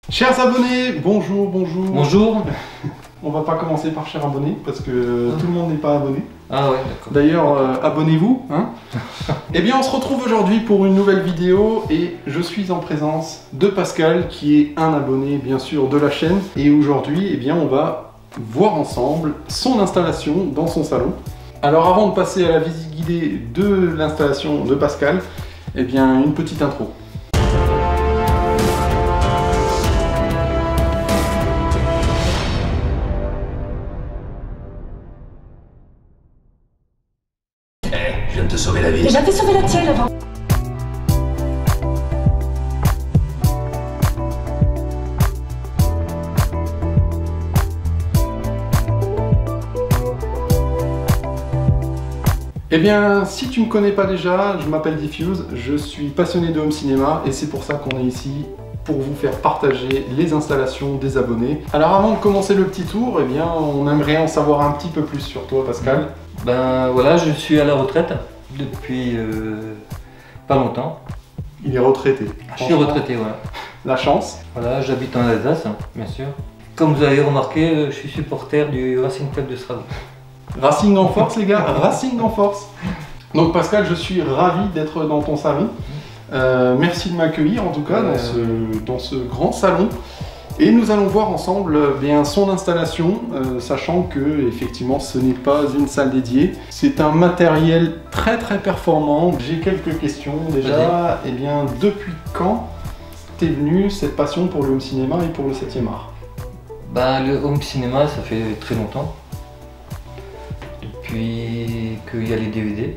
Chers abonnés, bonjour. Bonjour. On va pas commencer par chers abonnés parce que tout le monde n'est pas abonné. Ah ouais, d'accord. D'ailleurs, abonnez-vous. Hein. Eh bien, on se retrouve aujourd'hui pour une nouvelle vidéo et je suis en présence de Pascal qui est un abonné bien sûr de la chaîne. Et aujourd'hui, eh bien, on va voir ensemble son installation dans son salon. Alors avant de passer à la visite guidée de l'installation de Pascal, eh bien, une petite intro. Je viens de te sauver la vie. Mais j'avais sauvé la tienne avant. Eh bien, si tu me connais pas déjà, je m'appelle Diffuse, je suis passionné de home cinéma et c'est pour ça qu'on est ici, pour vous faire partager les installations des abonnés. Alors avant de commencer le petit tour, eh bien, on aimerait en savoir un petit peu plus sur toi, Pascal. Ben voilà, je suis à la retraite depuis pas longtemps. Il est retraité. Je suis retraité, voilà. La chance. Voilà, j'habite en Alsace, bien sûr. Comme vous avez remarqué, je suis supporter du Racing Club de Strasbourg. Racing en force, les gars, Racing en force. Donc Pascal, je suis ravi d'être dans ton salon. Merci de m'accueillir en tout cas dans ce grand salon. Et nous allons voir ensemble bien son installation, sachant que effectivement ce n'est pas une salle dédiée. C'est un matériel très performant. J'ai quelques questions déjà. Eh bien, depuis quand t'es venu cette passion pour le home cinéma et pour le 7e art? Ben, le home cinéma, ça fait très longtemps. Depuis qu'il y a les DVD.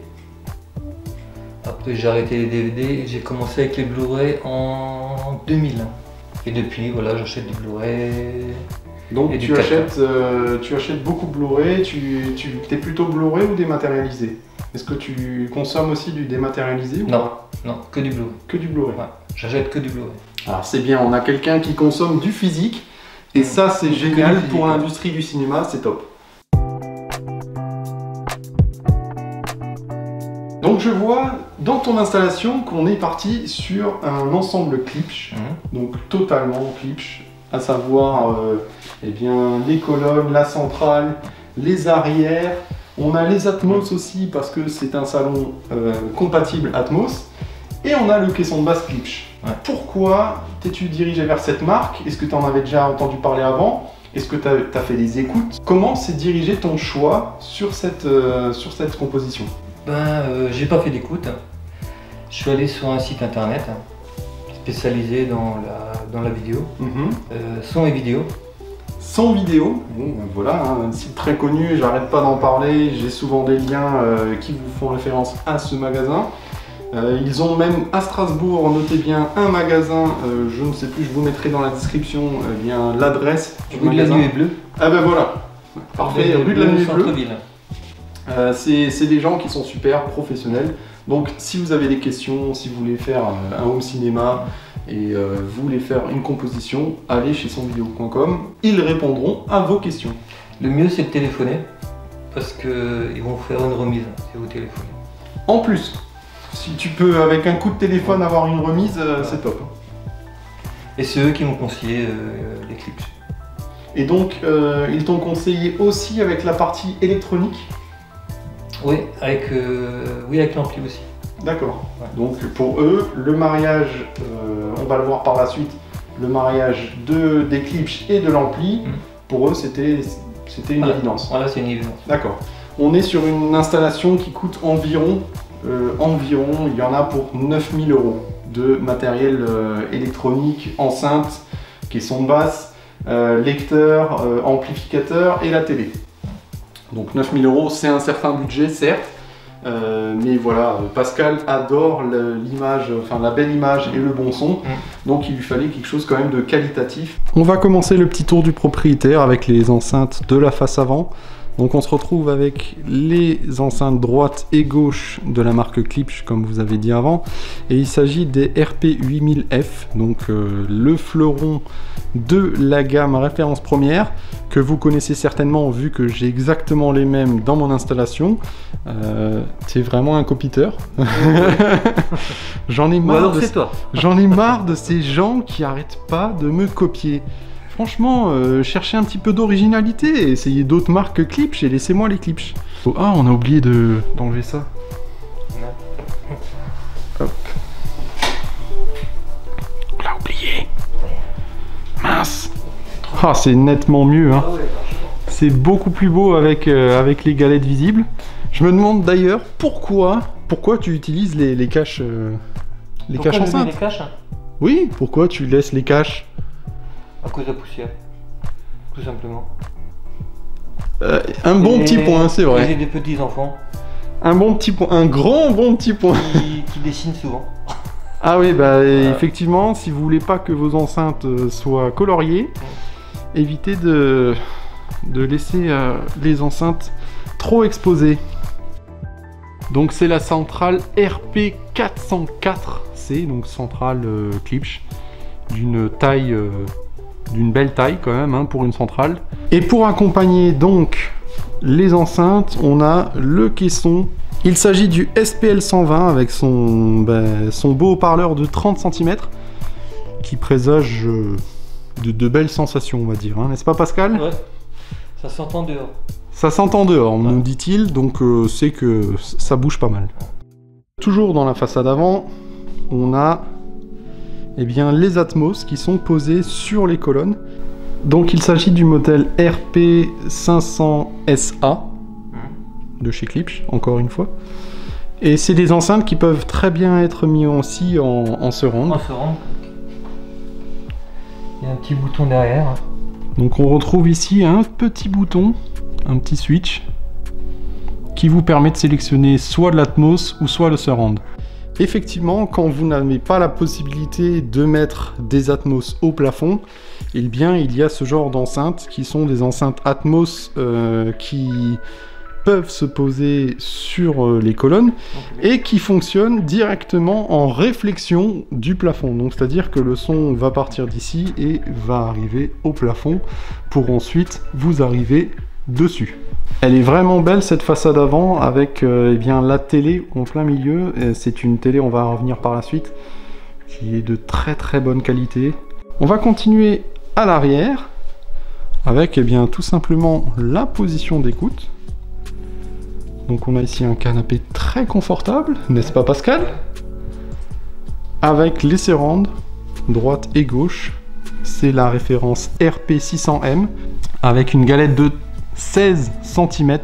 Après j'ai arrêté les DVD et j'ai commencé avec les Blu-ray en 2000. Et depuis, voilà, j'achète des Blu-ray. Donc tu achètes beaucoup de Blu-ray, tu es plutôt Blu-ray ou dématérialisé? Est-ce que tu consommes aussi du dématérialisé ou Non, pas? non, que du Blu-ray. Que du Blu-ray. Ouais, j'achète que du Blu-ray. Alors c'est bien, on a quelqu'un qui consomme du physique et ça c'est génial pour l'industrie du cinéma, c'est top. Donc je vois dans ton installation qu'on est parti sur un ensemble Klipsch, donc totalement Klipsch, à savoir eh bien, les colonnes, la centrale, les arrières. On a les Atmos aussi parce que c'est un salon compatible Atmos. Et on a le caisson de basse Klipsch. Ouais. Pourquoi t'es-tu dirigé vers cette marque? Est-ce que tu en avais déjà entendu parler avant? Est-ce que tu as fait des écoutes? Comment s'est dirigé ton choix sur cette composition? Ben, j'ai pas fait d'écoute. Je suis allé sur un site internet spécialisé dans la vidéo, son et vidéo. Son vidéo, bon, ben voilà, un site très connu, j'arrête pas d'en parler, j'ai souvent des liens qui vous font référence à ce magasin. Ils ont même à Strasbourg, notez bien, un magasin, je ne sais plus, je vous mettrai dans la description bien l'adresse du magasin. Rue de la Nuit est bleue. Ah ben voilà, parfait, rue de la Nuit est bleue. Centre-ville. C'est des gens qui sont super professionnels. Donc si vous avez des questions, si vous voulez faire un home cinéma et vous voulez faire une composition, allez chez sonvideo.com, ils répondront à vos questions. Le mieux c'est de téléphoner parce qu'ils vont faire une remise si vous téléphonez. En plus, si tu peux avec un coup de téléphone avoir une remise, c'est top. Et c'est eux qui m'ont conseillé les clips. Et donc ils t'ont conseillé aussi avec la partie électronique? Oui, avec l'ampli aussi. D'accord. Ouais. Donc pour eux, le mariage, on va le voir par la suite, le mariage des Klipsch et de l'ampli, pour eux c'était une évidence. Voilà, c'est une évidence. D'accord. On est sur une installation qui coûte environ, il y en a pour 9000 € de matériel électronique, enceinte, caisson de basse, lecteur, amplificateur et la télé. Donc 9000 €, c'est un certain budget, certes, mais voilà, Pascal adore l'image, enfin la belle image et le bon son, donc il lui fallait quelque chose quand même de qualitatif. On va commencer le petit tour du propriétaire avec les enceintes de la face avant. Donc on se retrouve avec les enceintes droite et gauche de la marque Klipsch, comme vous avez dit avant. Et il s'agit des RP8000F, donc le fleuron de la gamme référence première, que vous connaissez certainement vu que j'ai exactement les mêmes dans mon installation. C'est vraiment un copiteur. J'en ai marre j'en ai marre de ces gens qui arrêtent pas de me copier. Franchement, cherchez un petit peu d'originalité, essayez d'autres marques que Klipsch et laissez-moi les Klipsch. Oh, ah, on a oublié d'enlever ça. Hop. On l'a oublié. Mince. Ah, c'est nettement mieux, hein. C'est beaucoup plus beau avec les galettes visibles. Je me demande d'ailleurs pourquoi tu utilises les caches enceintes. Les caches, hein. Oui, pourquoi tu laisses les caches? À cause de la poussière, tout simplement. Un bon petit point, c'est vrai. J'ai des petits enfants. Un bon petit point, un grand bon petit point. Qui dessinent souvent. Ah oui, bah effectivement, si vous voulez pas que vos enceintes soient coloriées, évitez de laisser les enceintes trop exposées. Donc c'est la centrale RP404C, donc centrale Klipsch, d'une taille, d'une belle taille quand même, hein, pour une centrale. Et pour accompagner donc les enceintes, on a le caisson. Il s'agit du SPL 120 avec son beau haut-parleur de 30 cm qui présage de belles sensations, on va dire, hein, n'est-ce pas Pascal? Ouais, ça s'entend dehors. Ça s'entend dehors, nous dit-il, donc c'est que ça bouge pas mal. Toujours dans la façade avant, on a les Atmos qui sont posés sur les colonnes. Donc il s'agit du modèle RP500SA de chez Klipsch, encore une fois. Et c'est des enceintes qui peuvent très bien être mis aussi en surround. Il y a un petit bouton derrière. Donc on retrouve ici un petit bouton, un petit switch, qui vous permet de sélectionner soit de l'Atmos ou soit le surround. Effectivement, quand vous n'avez pas la possibilité de mettre des Atmos au plafond, eh bien il y a ce genre d'enceintes qui sont des enceintes Atmos qui peuvent se poser sur les colonnes et qui fonctionnent directement en réflexion du plafond. Donc c'est-à-dire que le son va partir d'ici et va arriver au plafond pour ensuite vous arriver dessus. Elle est vraiment belle cette façade avant avec la télé en plein milieu. C'est une télé, on va en revenir par la suite, qui est de très très bonne qualité. On va continuer à l'arrière avec tout simplement la position d'écoute. Donc on a ici un canapé très confortable, n'est-ce pas Pascal? Avec les surrounds, droite et gauche. C'est la référence RP600M avec une galette de 16 cm.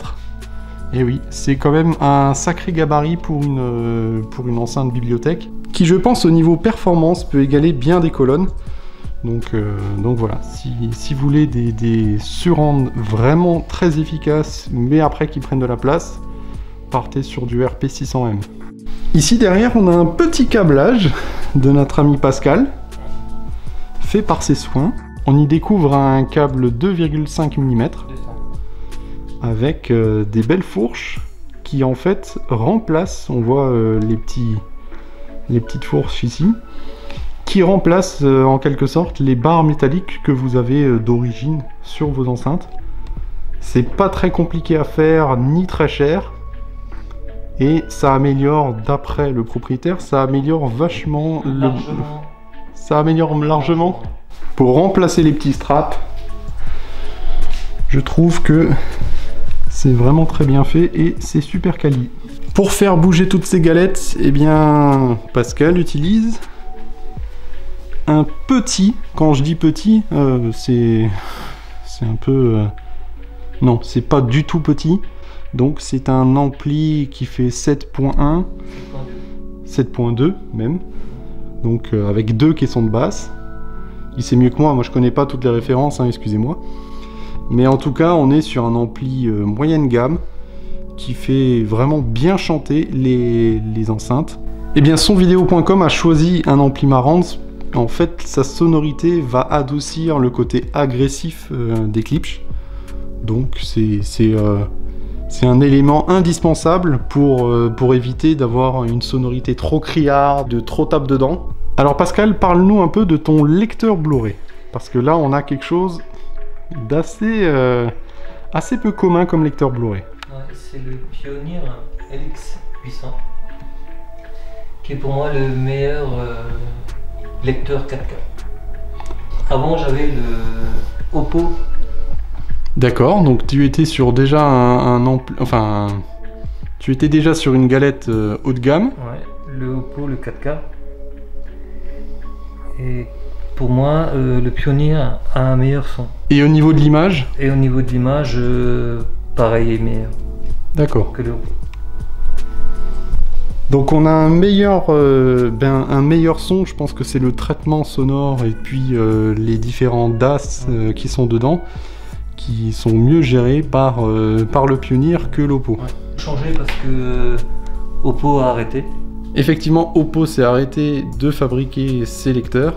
Et oui, c'est quand même un sacré gabarit pour une enceinte bibliothèque, qui je pense au niveau performance peut égaler bien des colonnes. Donc voilà, si vous voulez des surrounds vraiment très efficaces, mais après qui prennent de la place, partez sur du RP600M. Ici derrière, on a un petit câblage de notre ami Pascal, fait par ses soins. On y découvre un câble 2,5 mm avec des belles fourches qui en fait remplacent, on voit les petites fourches ici, qui remplacent en quelque sorte les barres métalliques que vous avez d'origine sur vos enceintes. C'est pas très compliqué à faire ni très cher, et ça améliore, d'après le propriétaire, ça améliore vachement ça améliore largement. Pour remplacer les petits straps, je trouve que c'est vraiment très bien fait et c'est super quali. Pour faire bouger toutes ces galettes, Pascal utilise un petit, quand je dis petit, c'est un peu... non, c'est pas du tout petit. Donc c'est un ampli qui fait 7.1, 7.2 même. Donc avec 2 caissons de basse. Il sait mieux que moi je connais pas toutes les références, hein, excusez-moi. Mais en tout cas, on est sur un ampli moyenne gamme qui fait vraiment bien chanter les enceintes. Et bien, sonvideo.com a choisi un ampli Marantz. En fait, sa sonorité va adoucir le côté agressif des Klipsch. Donc c'est un élément indispensable pour éviter d'avoir une sonorité trop criarde, trop tape dedans. Alors Pascal, parle-nous un peu de ton lecteur Blu-ray. Parce que là, on a quelque chose d'assez assez peu commun comme lecteur Blu-ray. Ouais, c'est le Pioneer LX800, qui est pour moi le meilleur lecteur 4K. Avant, j'avais le Oppo. D'accord, donc tu étais sur déjà tu étais déjà sur une galette haut de gamme. Ouais, le Oppo, le 4K. Et pour moi, le Pioneer a un meilleur son. Et au niveau de l'image? Et au niveau de l'image, pareil et meilleur. D'accord. Que le Oppo. Donc on a un meilleur son, je pense que c'est le traitement sonore et puis les différents DAS qui sont dedans, qui sont mieux gérés par le Pioneer que l'Oppo. Ouais. Changé parce que Oppo a arrêté. Effectivement, Oppo s'est arrêté de fabriquer ses lecteurs.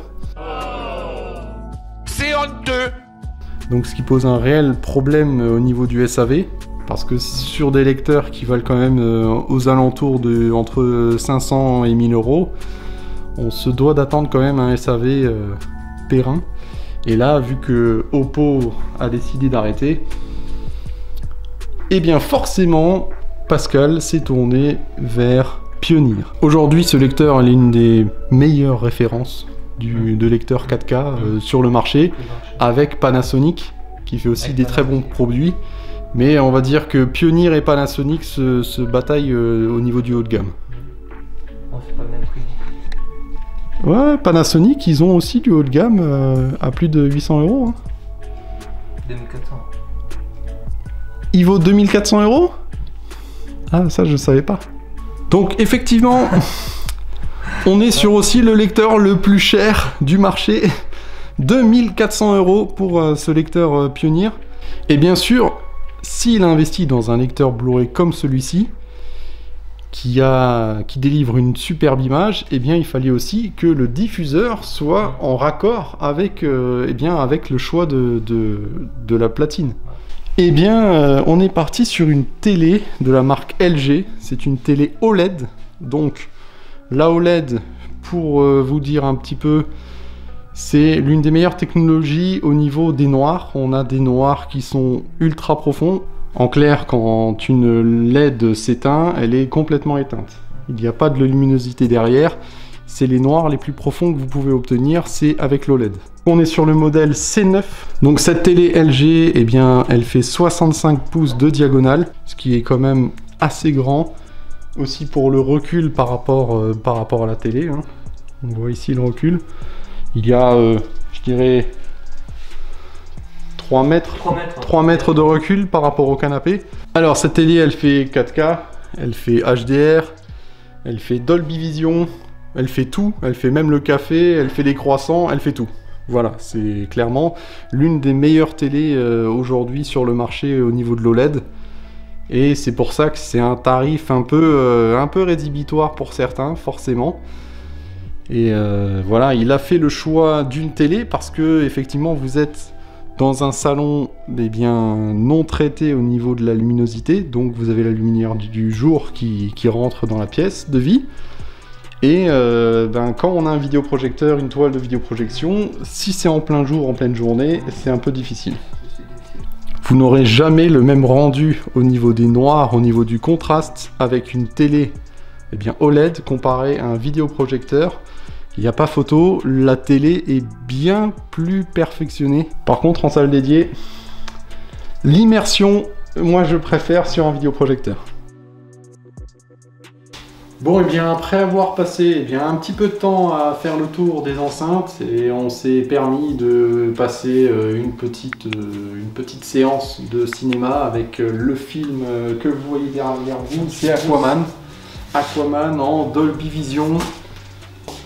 C'est honteux. Donc ce qui pose un réel problème au niveau du SAV. Parce que sur des lecteurs qui valent quand même aux alentours de entre 500 et 1000 euros, on se doit d'attendre quand même un SAV périn. Et là, vu que Oppo a décidé d'arrêter, eh bien forcément, Pascal s'est tourné vers Pioneer. Aujourd'hui, ce lecteur est l'une des meilleures références de lecteur 4K sur le marché, avec Panasonic, qui fait aussi des très bons produits. Mais on va dire que Pioneer et Panasonic se bataillent au niveau du haut de gamme. Bon, c'est pas le même prix. Ouais, Panasonic, ils ont aussi du haut de gamme à plus de 800 euros. Hein. 2400. Il vaut 2400 euros? Ah, ça je savais pas. Donc effectivement, on est sur aussi le lecteur le plus cher du marché. 2400 euros pour ce lecteur Pioneer. Et bien sûr, s'il a investi dans un lecteur Blu-ray comme celui-ci, qui délivre une superbe image, eh bien il fallait aussi que le diffuseur soit en raccord avec, avec le choix de la platine. Eh bien, on est parti sur une télé de la marque LG. C'est une télé OLED. Donc, la OLED, pour vous dire un petit peu, c'est l'une des meilleures technologies au niveau des noirs. On a des noirs qui sont ultra profonds. En clair, quand une LED s'éteint, elle est complètement éteinte. Il n'y a pas de luminosité derrière. C'est les noirs les plus profonds que vous pouvez obtenir, c'est avec l'OLED. On est sur le modèle C9. Donc cette télé LG, eh bien, elle fait 65 pouces de diagonale, ce qui est quand même assez grand. Aussi pour le recul par rapport à la télé. Hein. On voit ici le recul. Il y a, je dirais, 3 mètres de recul par rapport au canapé. Alors cette télé, elle fait 4K, elle fait HDR, elle fait Dolby Vision, elle fait tout, elle fait même le café, elle fait les croissants, elle fait tout. Voilà, c'est clairement l'une des meilleures télés aujourd'hui sur le marché au niveau de l'OLED. Et c'est pour ça que c'est un tarif un peu rédhibitoire pour certains, forcément. Et voilà, il a fait le choix d'une télé parce que effectivement vous êtes dans un salon non traité au niveau de la luminosité, donc vous avez la lumière du jour qui rentre dans la pièce de vie. Et quand on a un vidéoprojecteur, une toile de vidéoprojection, si c'est en plein jour, en pleine journée, c'est un peu difficile. Vous n'aurez jamais le même rendu au niveau des noirs, au niveau du contraste, avec une télé OLED comparé à un vidéoprojecteur. Il n'y a pas photo, la télé est bien plus perfectionnée. Par contre, en salle dédiée, l'immersion, moi je préfère sur un vidéoprojecteur. Bon, et bien après avoir passé un petit peu de temps à faire le tour des enceintes, et on s'est permis de passer une petite séance de cinéma avec le film que vous voyez derrière vous, c'est Aquaman. Aquaman en Dolby Vision,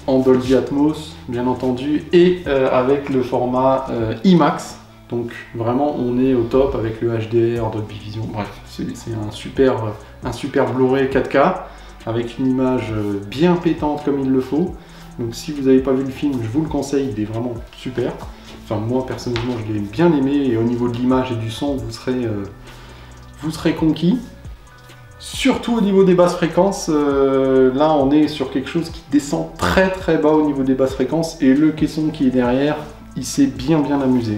en Dolby Atmos bien entendu, et avec le format IMAX. Donc vraiment on est au top avec le HDR, Dolby Vision, bref, c'est un super Blu-ray 4K avec une image bien pétante comme il le faut. Donc si vous n'avez pas vu le film, je vous le conseille, il est vraiment super. Enfin moi personnellement je l'ai bien aimé et au niveau de l'image et du son vous serez conquis. Surtout au niveau des basses fréquences, là on est sur quelque chose qui descend très très bas au niveau des basses fréquences et le caisson qui est derrière, il s'est bien amusé.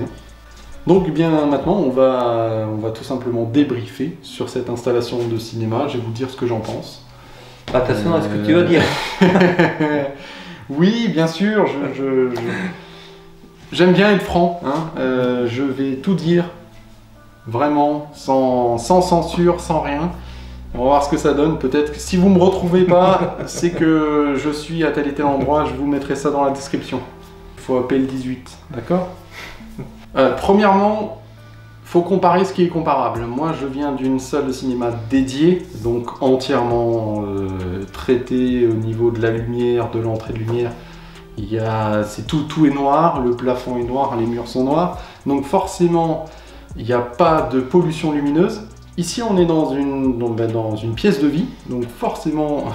Donc bien maintenant on va tout simplement débriefer sur cette installation de cinéma, je vais vous dire ce que j'en pense. Attention à ce que tu vas dire. Oui bien sûr, j'aime bien être franc, hein. Je vais tout dire, vraiment, sans censure, sans rien. On va voir ce que ça donne, peut-être que si vous ne me retrouvez pas, c'est que je suis à tel et tel endroit, je vous mettrai ça dans la description. Il faut appeler le 18, d'accord? Premièrement, il faut comparer ce qui est comparable. Moi, je viens d'une salle de cinéma dédiée, donc entièrement traitée au niveau de la lumière, de l'entrée de lumière. Tout est noir, le plafond est noir, les murs sont noirs, donc forcément, il n'y a pas de pollution lumineuse. Ici, on est dans une pièce de vie, donc forcément,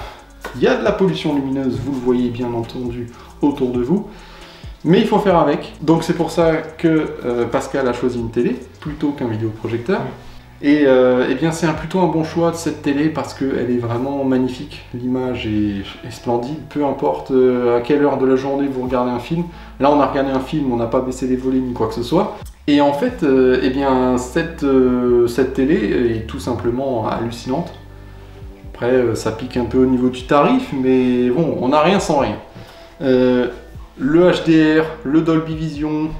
il y a de la pollution lumineuse, vous le voyez bien entendu autour de vous, mais il faut faire avec. Donc c'est pour ça que Pascal a choisi une télé plutôt qu'un vidéoprojecteur. Et eh bien c'est plutôt un bon choix de cette télé parce qu'elle est vraiment magnifique, l'image est splendide, peu importe à quelle heure de la journée vous regardez un film. Là on a regardé un film, on n'a pas baissé les volets ni quoi que ce soit. Et en fait, eh bien, cette télé est tout simplement hallucinante. Après, ça pique un peu au niveau du tarif, mais bon, on n'a rien sans rien. Le HDR, le Dolby Vision,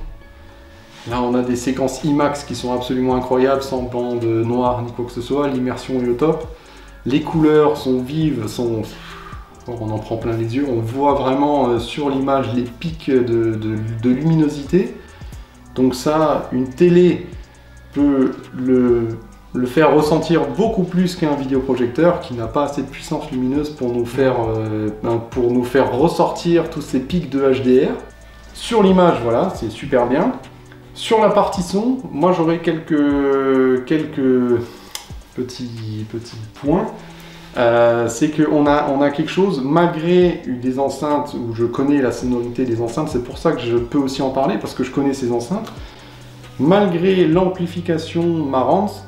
là on a des séquences IMAX qui sont absolument incroyables, sans bande noire ni quoi que ce soit, l'immersion est au top. Les couleurs sont vives, on en prend plein les yeux, on voit vraiment sur l'image les pics de luminosité. Donc ça, une télé peut le faire ressentir beaucoup plus qu'un vidéoprojecteur qui n'a pas assez de puissance lumineuse pour nous faire ressortir tous ces pics de HDR. Sur l'image, voilà, c'est super bien. Sur la partie son, moi j'aurais quelques petits points. C'est qu'on a quelque chose, malgré des enceintes où je connais la sonorité des enceintes, c'est pour ça que je peux aussi en parler, parce que je connais ces enceintes, malgré l'amplification Marantz,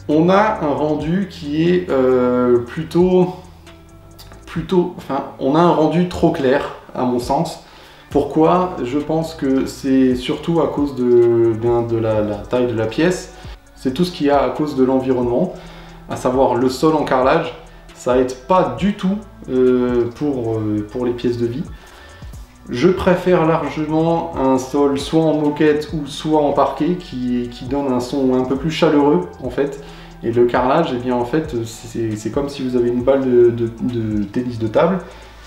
on a un rendu qui est on a un rendu trop clair, à mon sens. Pourquoi? Je pense que c'est surtout à cause de la taille de la pièce, c'est tout ce qu'il y a à cause de l'environnement. À savoir le sol en carrelage, ça aide pas du tout pour les pièces de vie. Je préfère largement un sol soit en moquette ou soit en parquet qui donne un son un peu plus chaleureux en fait. Et le carrelage, eh bien en fait, c'est comme si vous avez une balle de tennis de table,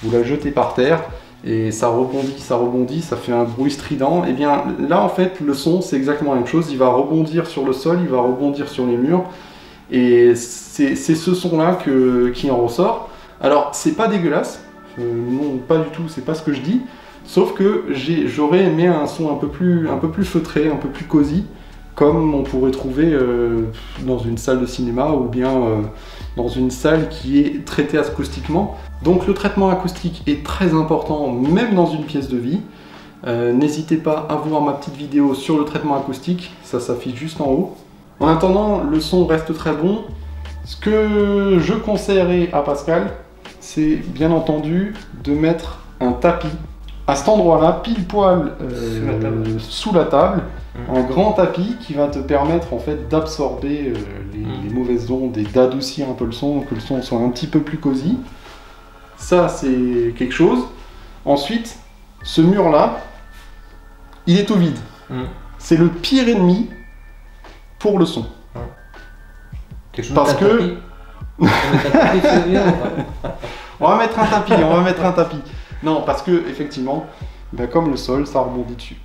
vous la jetez par terre et ça rebondit, ça fait un bruit strident. Et bien là en fait, le son c'est exactement la même chose, il va rebondir sur le sol, il va rebondir sur les murs. Et c'est ce son-là qui en ressort. Alors, c'est pas dégueulasse, non, pas du tout, c'est pas ce que je dis. Sauf que j'aurais aimé un son un peu plus feutré, un peu plus cosy, comme on pourrait trouver dans une salle de cinéma ou bien dans une salle qui est traitée acoustiquement. Donc, le traitement acoustique est très important, même dans une pièce de vie. N'hésitez pas à voir ma petite vidéo sur le traitement acoustique, ça s'affiche juste en haut. En attendant, le son reste très bon. Ce que je conseillerais à Pascal, c'est bien entendu de mettre un tapis à cet endroit-là, pile poil sous la table, un grand tapis qui va te permettre en fait d'absorber les mauvaises ondes et d'adoucir un peu le son, que le son soit un petit peu plus cosy. Ça, c'est quelque chose. Ensuite, ce mur-là, il est tout vide. C'est le pire ennemi pour le son. Parce que... on va mettre un tapis, Non, parce que, effectivement, ben, comme le sol, ça rebondit dessus.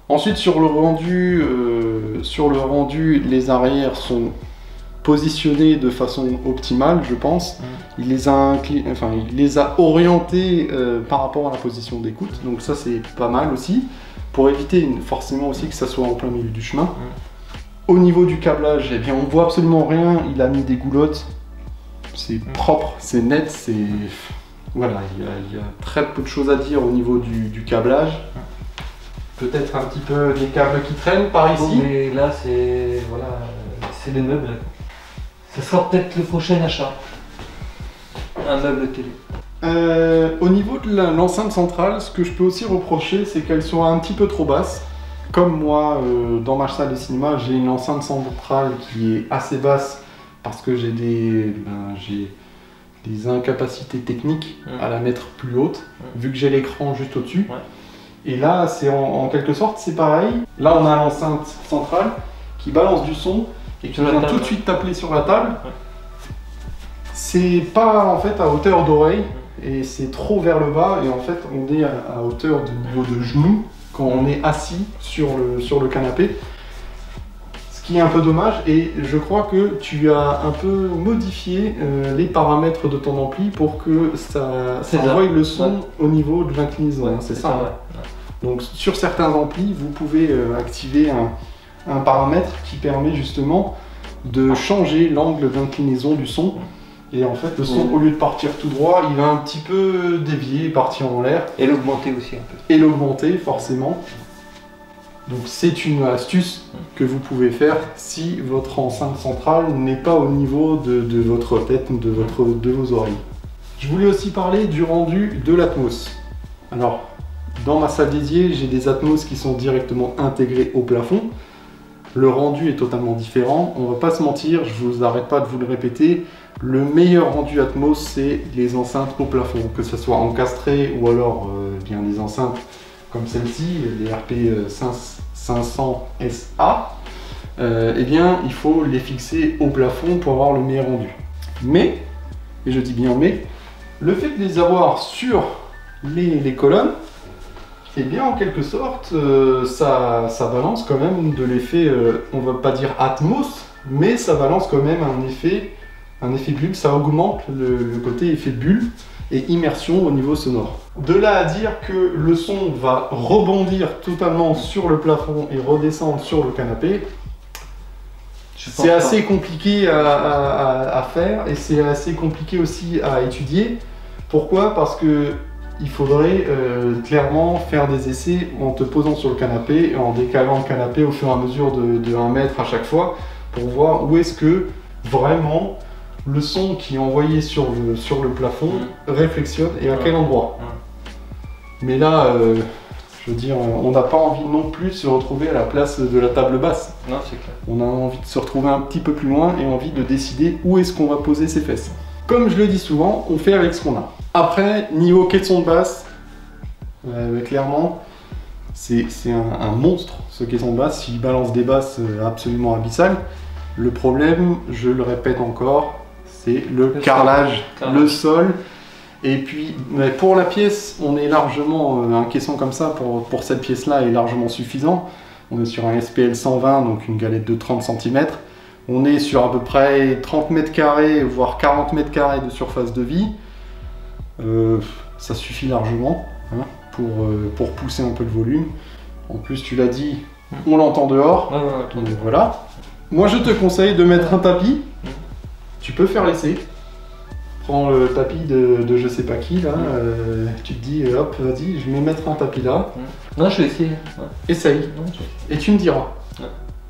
Ensuite, sur le rendu, les arrières sont positionnés de façon optimale, je pense. Il les a orientés par rapport à la position d'écoute, donc ça c'est pas mal aussi, pour éviter forcément aussi que ça soit en plein milieu du chemin. Au niveau du câblage, eh bien, on voit absolument rien, il a mis des goulottes, c'est propre, c'est net, c'est... Voilà, il y a très peu de choses à dire au niveau du câblage. peut-être un petit peu des câbles qui traînent par ici. Bon, mais là, c'est voilà, c'est des meubles. Ce sera peut-être le prochain achat. Un meuble télé. Au niveau de l'enceinte centrale, ce que je peux aussi reprocher, c'est qu'elle soit un petit peu trop basse. Comme moi, dans ma salle de cinéma, j'ai une enceinte centrale qui est assez basse parce que j'ai des incapacités techniques à la mettre plus haute, vu que j'ai l'écran juste au-dessus. Et là, c'est en quelque sorte, c'est pareil. Là, on a l'enceinte centrale qui balance du son et qui vient tout de suite taper sur la table. C'est pas en fait à hauteur d'oreille et c'est trop vers le bas, et en fait on est à hauteur de niveau de genou quand on est assis sur le canapé, ce qui est un peu dommage. Et je crois que tu as un peu modifié les paramètres de ton ampli pour que ça envoie le son au niveau de l'inclinaison, c'est ça, Donc sur certains amplis vous pouvez activer un paramètre qui permet justement de changer l'angle d'inclinaison du son. Et en fait, le son, au lieu de partir tout droit, il va un petit peu dévier, partir en l'air. Et l'augmenter aussi un peu. Et l'augmenter, forcément. Donc c'est une astuce que vous pouvez faire si votre enceinte centrale n'est pas au niveau de votre tête ou de vos oreilles. Je voulais aussi parler du rendu de l'Atmos. Alors, dans ma salle dédiée, j'ai des Atmos qui sont directement intégrés au plafond. Le rendu est totalement différent. On va pas se mentir, je vous arrête pas de vous le répéter. Le meilleur rendu Atmos, c'est les enceintes au plafond, que ce soit encastrées ou alors bien des enceintes comme celle-ci, les RP500SA. Eh bien, il faut les fixer au plafond pour avoir le meilleur rendu. Mais, et je dis bien mais, le fait de les avoir sur les colonnes, eh bien, en quelque sorte, ça balance quand même de l'effet, on va pas dire Atmos, mais ça balance quand même un effet bulle, ça augmente le côté effet bulle et immersion au niveau sonore. De là à dire que le son va rebondir totalement sur le plafond et redescendre sur le canapé, c'est assez compliqué à faire, et c'est assez compliqué aussi à étudier. Pourquoi? Parce que il faudrait clairement faire des essais en te posant sur le canapé et en décalant le canapé au fur et à mesure de 1 mètre à chaque fois, pour voir où est-ce que vraiment le son qui est envoyé sur le plafond réflexionne et à quel endroit. Mais là, je veux dire, on n'a pas envie non plus de se retrouver à la place de la table basse. Non, c'est clair. On a envie de se retrouver un petit peu plus loin et envie de décider où est-ce qu'on va poser ses fesses. Comme je le dis souvent, on fait avec ce qu'on a. Après, niveau caisson de basse, clairement, c'est un monstre ce caisson de basse. Il balance des basses absolument abyssales. Le problème, je le répète encore, c'est le carrelage, le sol. Et puis, mais pour la pièce, on est largement, un caisson comme ça, pour cette pièce-là, est largement suffisant. On est sur un SPL 120, donc une galette de 30 cm. On est sur à peu près 30 mètres carrés, voire 40 mètres carrés de surface de vie. Ça suffit largement hein, pour pousser un peu le volume. En plus, tu l'as dit, on l'entend dehors. Donc voilà. Moi, je te conseille de mettre un tapis. Tu peux faire l'essai. Prends le tapis de je sais pas qui là. Tu te dis, hop, vas-y, je vais mettre un tapis là. Non, je vais essayer. Essaye. Et tu me diras.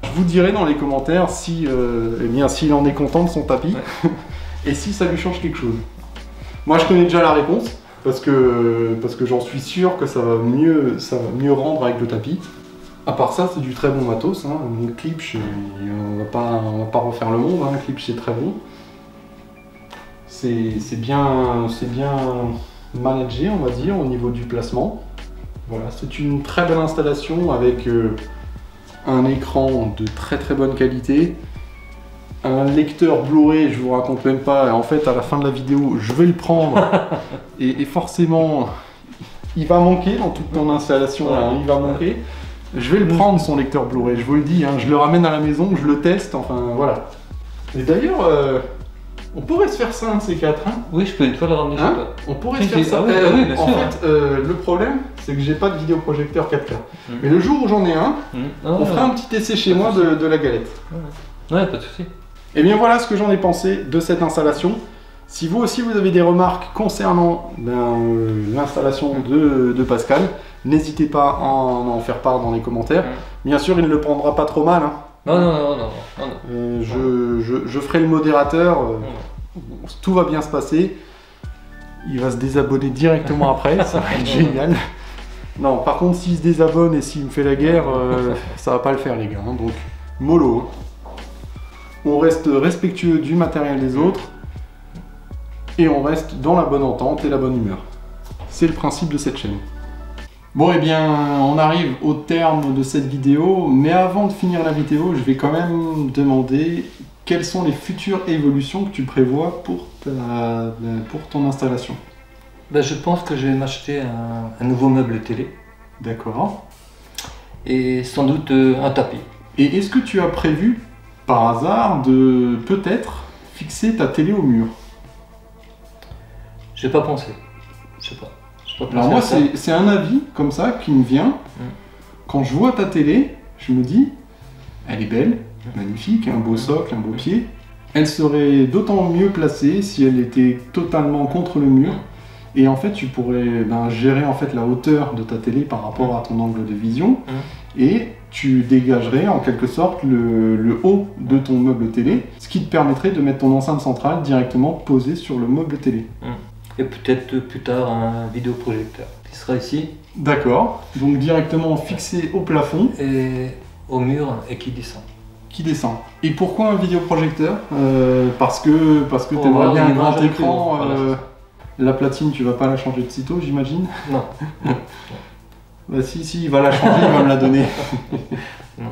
Je vous dirai dans les commentaires si, eh bien, s'il en est content de son tapis et si ça lui change quelque chose. Moi, je connais déjà la réponse parce que j'en suis sûr que ça va mieux rendre avec le tapis. À part ça, c'est du très bon matos. Hein. Une Klipsch, on va pas refaire le monde. Hein. Klipsch, c'est très bon. C'est bien managé, on va dire, au niveau du placement. Voilà, c'est une très belle installation avec un écran de très bonne qualité, un lecteur Blu-ray, je vous raconte même pas. En fait, à la fin de la vidéo, je vais le prendre et forcément, il va manquer dans toute ton installation. Là, hein, il va manquer. Je vais le prendre, son lecteur Blu-ray, je vous le dis. Hein, je le ramène à la maison, je le teste. Enfin, voilà. Et d'ailleurs. On pourrait se faire ça, un de ces quatre. Hein. Oui, je peux une fois le ramener chez toi. On pourrait se faire ça. Oui, bien sûr. En fait, le problème, c'est que j'ai pas de vidéoprojecteur 4K. Mais le jour où j'en ai un, on fera un petit essai chez moi de la galette. Ouais, pas de souci. Et bien voilà ce que j'en ai pensé de cette installation. Si vous aussi vous avez des remarques concernant l'installation de Pascal, n'hésitez pas à en faire part dans les commentaires. Bien sûr, il ne le prendra pas trop mal. Hein. Non. Je ferai le modérateur, tout va bien se passer. Il va se désabonner directement après, ça va être génial. Non, par contre, s'il se désabonne et s'il me fait la guerre, ça va pas le faire les gars. Hein, donc, mollo. On reste respectueux du matériel des autres et on reste dans la bonne entente et la bonne humeur. C'est le principe de cette chaîne. Bon, et bien, on arrive au terme de cette vidéo, mais avant de finir la vidéo, je vais quand même demander quelles sont les futures évolutions que tu prévois pour ton installation. Ben, je pense que je vais m'acheter un nouveau meuble télé. D'accord. Et sans doute un tapis. Et est-ce que tu as prévu, par hasard, de peut-être fixer ta télé au mur? J'ai pas pensé. Je sais pas. Alors moi, c'est un avis comme ça qui me vient. Quand je vois ta télé, je me dis, elle est belle, magnifique, un beau socle, un beau pied. Elle serait d'autant mieux placée si elle était totalement contre le mur. Et en fait, tu pourrais gérer en fait la hauteur de ta télé par rapport à ton angle de vision. Et tu dégagerais en quelque sorte le haut de ton meuble télé, ce qui te permettrait de mettre ton enceinte centrale directement posée sur le meuble télé. Et peut-être plus tard un vidéoprojecteur qui sera ici. D'accord, donc directement fixé au plafond. Et au mur et qui descend. Qui descend. Et pourquoi un vidéoprojecteur? Parce que tu aimerais bien un grand écran. La platine, tu vas pas la changer de sitôt, j'imagine? Non. Bah si, il va la changer, il va me la donner. Non.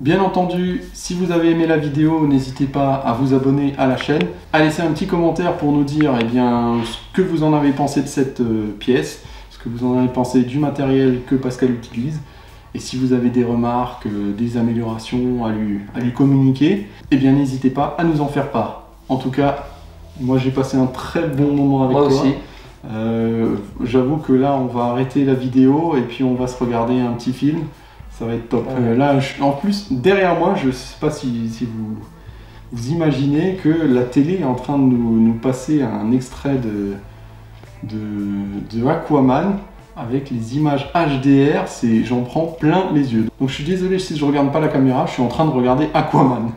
Bien entendu, si vous avez aimé la vidéo, n'hésitez pas à vous abonner à la chaîne, à laisser un petit commentaire pour nous dire ce que vous en avez pensé de cette pièce, ce que vous en avez pensé du matériel que Pascal utilise, et si vous avez des remarques, des améliorations à lui communiquer, eh bien n'hésitez pas à nous en faire part. En tout cas, moi j'ai passé un très bon moment avec toi. Moi aussi. J'avoue que là on va arrêter la vidéo et puis on va se regarder un petit film. Ça va être top. Là, en plus, derrière moi, je ne sais pas si vous imaginez que la télé est en train de nous passer un extrait de Aquaman avec les images HDR. J'en prends plein les yeux. Donc je suis désolé si je ne regarde pas la caméra, je suis en train de regarder Aquaman.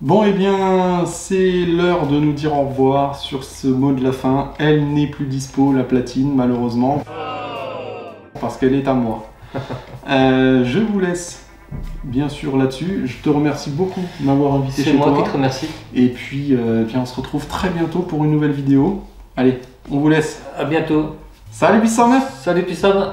Bon, et bien, c'est l'heure de nous dire au revoir sur ce mot de la fin. Elle n'est plus dispo, la platine, malheureusement, parce qu'elle est à moi. Je vous laisse bien sûr là-dessus. Je te remercie beaucoup de m'avoir invité chez toi. C'est moi qui te remercie. Et puis on se retrouve très bientôt pour une nouvelle vidéo. Allez, on vous laisse. À bientôt. Salut Bissam. Salut Bissam.